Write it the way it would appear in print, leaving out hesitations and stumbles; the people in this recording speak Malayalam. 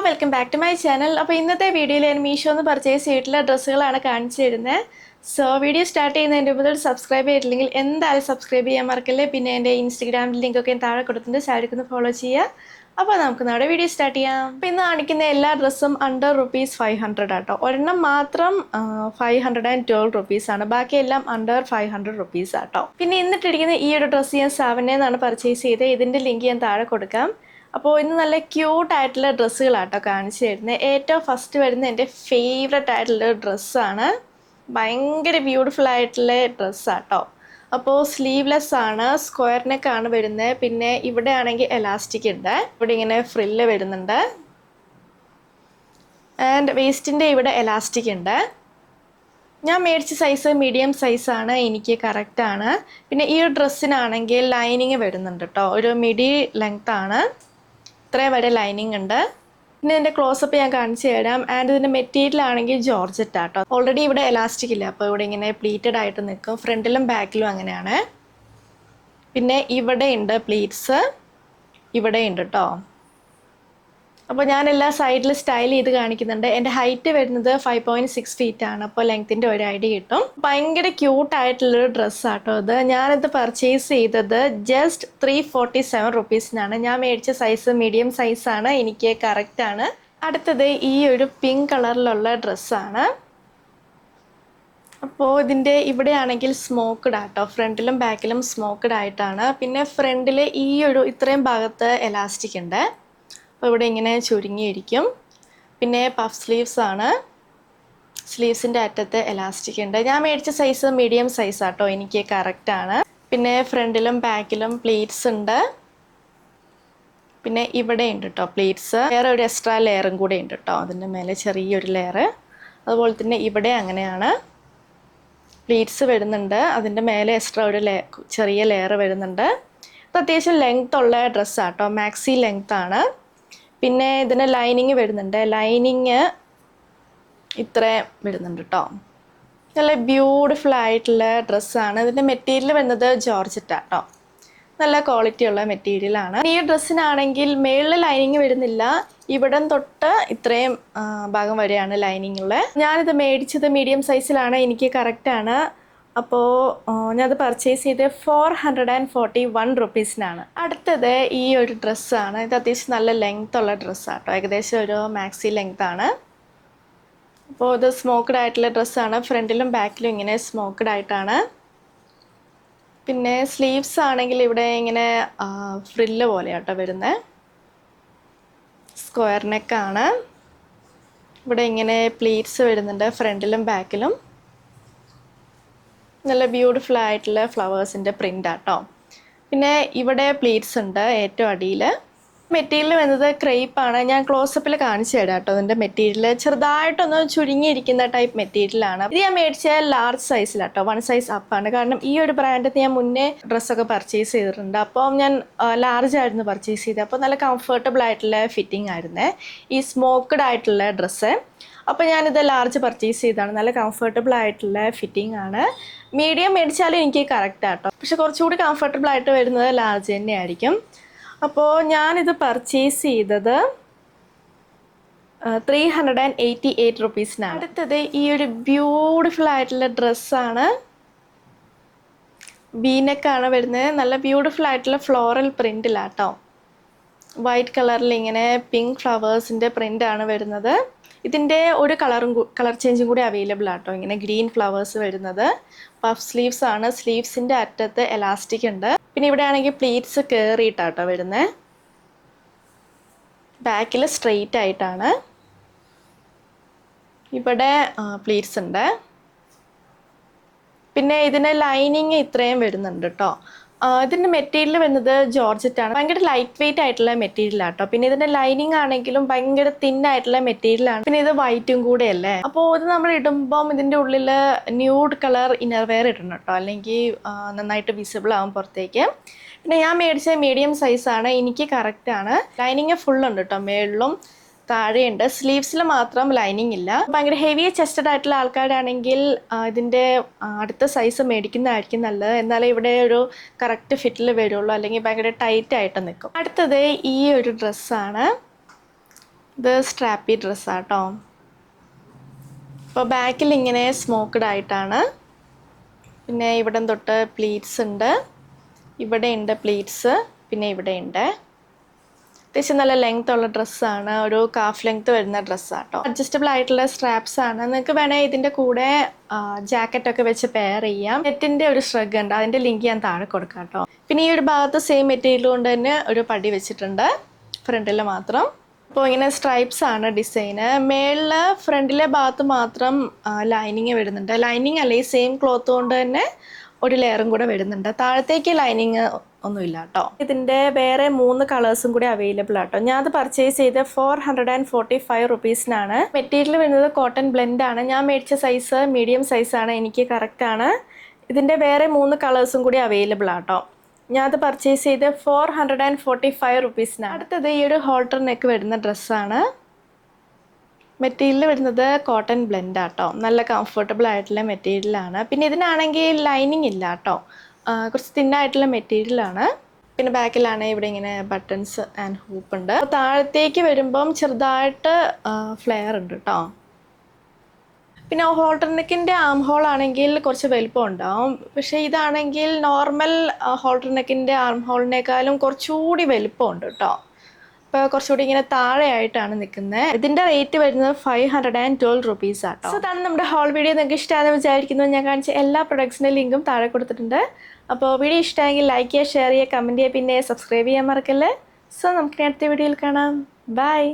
Welcome back to my channel. അപ്പോൾ ഇന്നത്തെ വീഡിയോയിൽ ഞാൻ മീഷോന്ന് പർച്ചേസ് ചെയ്തിട്ടുള്ള ഡ്രസ്സുകളാണ് കാണിച്ചു തരുന്നത്. സോ വീഡിയോ സ്റ്റാർട്ട് ചെയ്യുന്നതിൻ്റെ മുമ്പ് സബ്സ്ക്രൈബ് ചെയ്തിട്ടില്ലെങ്കിൽ എന്തായാലും സബ്സ്ക്രൈബ് ചെയ്യാൻ മറക്കല്ലേ. പിന്നെ എൻ്റെ ഇൻസ്റ്റഗ്രാമിൽ ലിങ്കൊക്കെ ഞാൻ താഴെ കൊടുത്തിട്ടുണ്ട്, സൈഡിൽ ഫോളോ ചെയ്യുക. അപ്പോൾ നമുക്ക് നമ്മുടെ വീഡിയോ സ്റ്റാർട്ട് ചെയ്യാം. അപ്പോൾ ഇന്ന് കാണിക്കുന്ന എല്ലാ ഡ്രസ്സും അണ്ടർ ₹500 ആട്ടോ. ഒരെണ്ണം മാത്രം ₹512 ആണ്, ബാക്കിയെല്ലാം അണ്ടർ ₹500 ആട്ടോ. പിന്നെ ഇന്നിട്ടിരിക്കുന്ന ഈ ഒരു ഡ്രസ്സ് ഞാൻ സാവനെന്നാണ് പർച്ചേസ് ചെയ്തത്. ഇതിൻ്റെ ലിങ്ക് ഞാൻ താഴെ കൊടുക്കാം. അപ്പോൾ ഇന്ന് നല്ല ക്യൂട്ടായിട്ടുള്ള ഡ്രസ്സുകളാട്ടോ കാണിച്ചു തരുന്നത്. ഏറ്റവും ഫസ്റ്റ് വരുന്ന എൻ്റെ ഫേവററ്റ് ആയിട്ടുള്ള ഡ്രസ്സാണ്. ഭയങ്കര ബ്യൂട്ടിഫുൾ ആയിട്ടുള്ള ഡ്രസ്സാട്ടോ. അപ്പോൾ സ്ലീവ്ലെസ് ആണ്, സ്ക്വയർ നെക്കാണ് വരുന്നത്. പിന്നെ ഇവിടെ ആണെങ്കിൽ എലാസ്റ്റിക് ഉണ്ട്, ഇവിടെ ഇങ്ങനെ ഫ്രില്ല് വരുന്നുണ്ട്. ആൻഡ് വേസ്റ്റിൻ്റെ ഇവിടെ എലാസ്റ്റിക് ഉണ്ട്. ഞാൻ മേടിച്ച സൈസ് മീഡിയം സൈസാണ്, എനിക്ക് കറക്റ്റാണ്. പിന്നെ ഈ ഒരു ഡ്രസ്സിനാണെങ്കിൽ ലൈനിങ് വരുന്നുണ്ട് കേട്ടോ, ഒരു മിഡി ലെങ്ത് ആണ്, ഇത്രയും വരെ ലൈനിങ് ഉണ്ട്. പിന്നെ ഇതിൻ്റെ ക്ലോസപ്പ് ഞാൻ കാണിച്ചു തരാം. ആൻഡ് ഇതിൻ്റെ മെറ്റീരിയൽ ആണെങ്കിൽ ജോർജറ്റ് ആട്ടോ. ഓൾറെഡി ഇവിടെ എലാസ്റ്റിക് ഇല്ല, അപ്പോൾ ഇവിടെ ഇങ്ങനെ പ്ലീറ്റഡ് ആയിട്ട് നിൽക്കും. ഫ്രണ്ടിലും ബാക്കിലും അങ്ങനെയാണ്. പിന്നെ ഇവിടെ ഉണ്ട് പ്ലീറ്റ്സ്, ഇവിടെ ഉണ്ട് കേട്ടോ. അപ്പോൾ ഞാൻ എല്ലാ സൈഡിൽ സ്റ്റൈൽ ചെയ്ത് കാണിക്കുന്നുണ്ട്. എൻ്റെ ഹൈറ്റ് വരുന്നത് 5.6 feet ആണ്, അപ്പോൾ ലെങ്ത്തിൻ്റെ ഒരു ഐഡിയ കിട്ടും. ഭയങ്കര ക്യൂട്ടായിട്ടുള്ളൊരു ഡ്രസ്സാട്ടോ ഇത്. ഞാനിത് പർച്ചേസ് ചെയ്തത് ജസ്റ്റ് ₹347 ഞാൻ മേടിച്ച സൈസ് മീഡിയം സൈസാണ്, എനിക്ക് കറക്റ്റാണ്. അടുത്തത് ഈ ഒരു പിങ്ക് കളറിലുള്ള ഡ്രസ്സാണ്. അപ്പോൾ ഇതിൻ്റെ ഇവിടെയാണെങ്കിൽ സ്മോക്ക്ഡ് ആട്ടോ, ഫ്രണ്ടിലും ബാക്കിലും സ്മോക്ക്ഡ് ആയിട്ടാണ്. പിന്നെ ഫ്രണ്ടിൽ ഈ ഒരു ഇത്രയും ഭാഗത്ത് എലാസ്റ്റിക് ഉണ്ട്, അപ്പോൾ ഇവിടെ ഇങ്ങനെ ചുരുങ്ങിയിരിക്കും. പിന്നെ പഫ് സ്ലീവ്സ് ആണ്, സ്ലീവ്സിൻ്റെ അറ്റത്ത് എലാസ്റ്റിക് ഉണ്ട്. ഞാൻ മേടിച്ച സൈസ് മീഡിയം സൈസ് ആട്ടോ, എനിക്ക് കറക്റ്റാണ്. പിന്നെ ഫ്രണ്ടിലും ബാക്കിലും പ്ലീറ്റ്സ് ഉണ്ട്. പിന്നെ ഇവിടെ ഉണ്ട് കേട്ടോ പ്ലീറ്റ്സ്, വേറെ ഒരു എക്സ്ട്രാ ലെയറും കൂടെ ഉണ്ട് കേട്ടോ, അതിൻ്റെ മേലെ ചെറിയൊരു ലെയർ. അതുപോലെ തന്നെ ഇവിടെ അങ്ങനെയാണ്, പ്ലീറ്റ്സ് വരുന്നുണ്ട്, അതിൻ്റെ മേലെ എക്സ്ട്രാ ഒരു ചെറിയ ലെയർ വരുന്നുണ്ട്. ഇത് അത്യാവശ്യം ലെങ്ത് ഉള്ള ഡ്രസ്സാട്ടോ, മാക്സി ലെങ്ത് ആണ്. പിന്നെ ഇതിന് ലൈനിങ് വരുന്നുണ്ട്, ലൈനിങ് ഇത്രയും വരുന്നുണ്ട് കേട്ടോ. നല്ല ബ്യൂട്ടിഫുൾ ആയിട്ടുള്ള ഡ്രസ്സാണ്. ഇതിൻ്റെ മെറ്റീരിയൽ വരുന്നത് ജോർജറ്റ് ആട്ടോ, നല്ല ക്വാളിറ്റി ഉള്ള മെറ്റീരിയലാണ്. ഈ ഡ്രസ്സിനാണെങ്കിൽ മേളിൽ ലൈനിങ് വരുന്നില്ല, ഇവിടം തൊട്ട് ഇത്രയും ഭാഗം വരെയാണ് ലൈനിങ് ഉള്ളത്. ഞാനിത് മേടിച്ചത് മീഡിയം സൈസിലാണ്, എനിക്ക് കറക്റ്റാണ്. അപ്പോൾ ഞാനത് പർച്ചേസ് ചെയ്ത് ₹441. അടുത്തത് ഈ ഒരു ഡ്രസ്സാണ്. ഇത് അത്യാവശ്യം നല്ല ലെങ്ത് ഉള്ള ഡ്രസ്സാട്ടോ, ഏകദേശം ഒരു മാക്സി ലെങ്ത് ആണ്. അപ്പോൾ ഇത് സ്മോക്ക്ഡ് ആയിട്ടുള്ള ഡ്രസ്സാണ്, ഫ്രണ്ടിലും ബാക്കിലും ഇങ്ങനെ സ്മോക്ക്ഡ് ആയിട്ടാണ്. പിന്നെ സ്ലീവ്സ് ആണെങ്കിൽ ഇവിടെ ഇങ്ങനെ ഫ്രില്ല് പോലെയാട്ടോ വരുന്നത്, സ്ക്വയർ നെക്കാണ്. ഇവിടെ ഇങ്ങനെ പ്ലീറ്റ്സ് വരുന്നുണ്ട് ഫ്രണ്ടിലും ബാക്കിലും. നല്ല ബ്യൂട്ടിഫുൾ ആയിട്ടുള്ള ഫ്ലവേഴ്സിൻ്റെ പ്രിൻ്റ് ആട്ടോ. പിന്നെ ഇവിടെ പ്ലീറ്റ്സ് ഉണ്ട് ഏറ്റവും അടിയിൽ. മെറ്റീരിയൽ വരുന്നത് ക്രേപ്പാണ്. ഞാൻ ക്ലോസപ്പിൽ കാണിച്ചു തരാം കേട്ടോ. അതിൻ്റെ മെറ്റീരിയൽ ചെറുതായിട്ടൊന്ന് ചുരുങ്ങിയിരിക്കുന്ന ടൈപ്പ് മെറ്റീരിയലാണ്. ഇത് ഞാൻ മേടിച്ച ലാർജ് സൈസിലാട്ടോ, 1 size അപ്പാണ്. കാരണം ഈ ഒരു ബ്രാൻഡിൽ ഞാൻ മുന്നേ ഡ്രസ്സൊക്കെ പർച്ചേസ് ചെയ്തിട്ടുണ്ട്, അപ്പോൾ ഞാൻ ലാർജ് ആയിരുന്നു പർച്ചേസ് ചെയ്തത്. അപ്പോൾ നല്ല കംഫർട്ടബിൾ ആയിട്ടുള്ള ഫിറ്റിംഗ് ആയിരുന്നേ ഈ സ്മോക്ക്ഡ് ആയിട്ടുള്ള ഡ്രസ്സ്. അപ്പോൾ ഞാനിത് ലാർജ് പർച്ചേസ് ചെയ്തതാണ്, നല്ല കംഫർട്ടബിൾ ആയിട്ടുള്ള ഫിറ്റിംഗ് ആണ്. മീഡിയം മേടിച്ചാലും എനിക്ക് കറക്റ്റ് ആട്ടോ, പക്ഷെ കുറച്ചുകൂടി കംഫർട്ടബിൾ ആയിട്ട് വരുന്നത് ലാർജ് തന്നെയായിരിക്കും. അപ്പോൾ ഞാനിത് പർച്ചേസ് ചെയ്തത് ₹388. അടുത്തത് ഈ ഒരു ബ്യൂട്ടിഫുൾ ആയിട്ടുള്ള ഡ്രസ്സാണ്, വീനെക്കാണ് വരുന്നത്. നല്ല ബ്യൂട്ടിഫുൾ ആയിട്ടുള്ള ഫ്ലോറൽ പ്രിൻറ്റിലാട്ടോ, വൈറ്റ് കളറിൽ ഇങ്ങനെ പിങ്ക് ഫ്ലവേഴ്സിൻ്റെ പ്രിൻ്റാണ് വരുന്നത്. ഇതിൻ്റെ ഒരു കളർ ചേഞ്ചും കൂടി അവൈലബിൾ ആട്ടോ, ഇങ്ങനെ ഗ്രീൻ ഫ്ലവേഴ്സ് വരുന്നത്. പഫ് സ്ലീവ്സ് ആണ്, സ്ലീവ്സിൻ്റെ അറ്റത്ത് എലാസ്റ്റിക് ഉണ്ട്. പിന്നെ ഇവിടെ ആണെങ്കിൽ പ്ലീറ്റ്സ് കയറിയിട്ടാട്ടോ വരുന്നത്, ബാക്കിൽ സ്ട്രെയിറ്റ് ആയിട്ടാണ്. ഇവിടെ പ്ലീറ്റ്സ് ഉണ്ട്. പിന്നെ ഇതിന് ലൈനിങ് ഇത്രയും വരുന്നുണ്ട് കേട്ടോ. ഇതിൻ്റെ മെറ്റീരിയൽ വരുന്നത് ജോർജറ്റ് ആണ്, ഭയങ്കര ലൈറ്റ് വെയിറ്റ് ആയിട്ടുള്ള മെറ്റീരിയൽ ആട്ടോ. പിന്നെ ഇതിൻ്റെ ലൈനിങ് ആണെങ്കിലും ഭയങ്കര തിൻ ആയിട്ടുള്ള മെറ്റീരിയലാണ്. പിന്നെ ഇത് വൈറ്റും കൂടെ അല്ലേ, അപ്പോൾ ഇത് നമ്മൾ ഇടുമ്പം ഇതിൻ്റെ ഉള്ളിൽ ന്യൂഡ് കളർ ഇന്നർവെയർ ഇടണം കേട്ടോ, അല്ലെങ്കിൽ നന്നായിട്ട് വിസിബിൾ ആവും പുറത്തേക്ക്. പിന്നെ ഞാൻ മേടിച്ച മീഡിയം സൈസാണ്, എനിക്ക് കറക്റ്റാണ്. ലൈനിങ് ഫുൾ ഉണ്ട് കേട്ടോ, മേളിലും താഴെയുണ്ട്. സ്ലീവ്സിൽ മാത്രം ലൈനിങ് ഇല്ല. ഭയങ്കര ഹെവി ചെസ്റ്റഡ് ആയിട്ടുള്ള ആൾക്കാരാണെങ്കിൽ ഇതിൻ്റെ അടുത്ത സൈസ് മേടിക്കുന്നതായിരിക്കും നല്ലത്, എന്നാലേ ഇവിടെ ഒരു കറക്റ്റ് ഫിറ്റിൽ വരുള്ളൂ, അല്ലെങ്കിൽ ഭയങ്കര ടൈറ്റ് ആയിട്ട് നിൽക്കും. അടുത്തത് ഈ ഒരു ഡ്രസ്സാണ്. ഇത് സ്ട്രാപ്പി ഡ്രസ്സാട്ടോ. അപ്പോൾ ബാക്കിൽ ഇങ്ങനെ സ്മോക്ക്ഡ് ആയിട്ടാണ്. പിന്നെ ഇവിടെ തൊട്ട് പ്ലീറ്റ്സ് ഉണ്ട്, ഇവിടെ ഉണ്ട് പ്ലീറ്റ്സ്, പിന്നെ ഇവിടെ ഉണ്ട്. അത്യാവശ്യം നല്ല ലെങ്ത് ഉള്ള ഡ്രസ്സാണ്, ഒരു കാഫ് ലെങ്ത് വരുന്ന ഡ്രസ്സാട്ടോ. അഡ്ജസ്റ്റബിൾ ആയിട്ടുള്ള സ്ട്രാപ്സ് ആണ്. നിങ്ങൾക്ക് വേണമെങ്കിൽ ഇതിൻ്റെ കൂടെ ജാക്കറ്റൊക്കെ വെച്ച് പെയർ ചെയ്യാം. നെറ്റിൻ്റെ ഒരു ശ്രഗ് ഉണ്ട്, അതിൻ്റെ ലിങ്ക് ഞാൻ താഴെ കൊടുക്കാം കേട്ടോ. പിന്നെ ഈ ഒരു ഭാഗത്ത് സെയിം മെറ്റീരിയൽ കൊണ്ട് തന്നെ ഒരു പടി വെച്ചിട്ടുണ്ട്, ഫ്രണ്ടിൽ മാത്രം. അപ്പോൾ ഇങ്ങനെ സ്ട്രൈപ്സ് ആണ് ഡിസൈന്. മേളിൽ ഫ്രണ്ടിലെ ഭാഗത്ത് മാത്രം ലൈനിങ് വരുന്നുണ്ട്. ലൈനിങ് അല്ല, ഈ സെയിം ക്ലോത്ത് കൊണ്ട് തന്നെ ഒരു ലെയറും കൂടെ വരുന്നുണ്ട്. താഴത്തേക്ക് ലൈനിങ് ഒന്നുമില്ല കേട്ടോ. ഇതിൻ്റെ വേറെ 3 കളേഴ്സും കൂടി അവൈലബിൾ ആട്ടോ. ഞാൻ അത് പർച്ചേസ് ചെയ്ത് 445 റുപ്പീസിനാണ്. മെറ്റീരിയൽ വരുന്നത് കോട്ടൺ ബ്ലെൻഡ് ആണ്. ഞാൻ മേടിച്ച സൈസ് മീഡിയം സൈസാണ്, എനിക്ക് കറക്റ്റാണ്. ഇതിൻ്റെ വേറെ 3 കളേഴ്സും കൂടി അവൈലബിൾ ആട്ടോ. ഞാൻ അത് പർച്ചേസ് ചെയ്ത് 445 റുപ്പീസിനാണ്. അടുത്തത് ഈ ഒരു ഹോൾട്ടർ നെക്ക് വരുന്ന ഡ്രസ്സാണ്. മെറ്റീരിയൽ വരുന്നത് കോട്ടൺ ബ്ലെൻഡ് ആട്ടോ. നല്ല കംഫർട്ടബിൾ ആയിട്ടുള്ള മെറ്റീരിയലാണ്. പിന്നെ ഇതിനാണെങ്കിൽ ലൈനിങ് ഇല്ല കേട്ടോ, കുറച്ച് തിന്നായിട്ടുള്ള മെറ്റീരിയലാണ്. പിന്നെ ബാക്കിലാണ് ഇവിടെ ഇങ്ങനെ ബട്ടൺസ് ആൻഡ് ഹൂപ്പ് ഉണ്ട്. താഴത്തേക്ക് വരുമ്പം ചെറുതായിട്ട് ഫ്ലെയർ ഉണ്ട് കേട്ടോ. പിന്നെ ഹോൾട്ടർ നെക്കിൻ്റെ ആം ഹോൾ ആണെങ്കിൽ കുറച്ച് വലുപ്പം ഉണ്ടാവും. പക്ഷേ ഇതാണെങ്കിൽ നോർമൽ ഹോൾട്ടർ നെക്കിൻ്റെ ആം ഹോളിനേക്കാളും കുറച്ചുകൂടി വലുപ്പമുണ്ട് കേട്ടോ. ഇപ്പോൾ കുറച്ചുകൂടി ഇങ്ങനെ താഴെയായിട്ടാണ് നിൽക്കുന്നത്. ഇതിൻ്റെ റേറ്റ് വരുന്നത് 512 റുപ്പീസ് ആട്ടോ. സോ അതാണ് നമ്മുടെ ഹോൾ വീഡിയോ. നിങ്ങൾക്ക് ഇഷ്ടമാണെന്ന് വിചാരിക്കുന്നു. ഞാൻ കാണിച്ച എല്ലാ പ്രൊഡക്ട്സിൻ്റെ ലിങ്കും താഴെ കൊടുത്തിട്ടുണ്ട്. അപ്പോൾ വീഡിയോ ഇഷ്ടമായെങ്കിൽ ലൈക്ക് ചെയ്യുക, ഷെയർ ചെയ്യുക, കമൻറ്റ് ചെയ്യുക, പിന്നെ സബ്സ്ക്രൈബ് ചെയ്യാൻ മറക്കല്ലേ. സോ നമുക്ക് അടുത്ത വീഡിയോയിൽ കാണാം. ബൈ.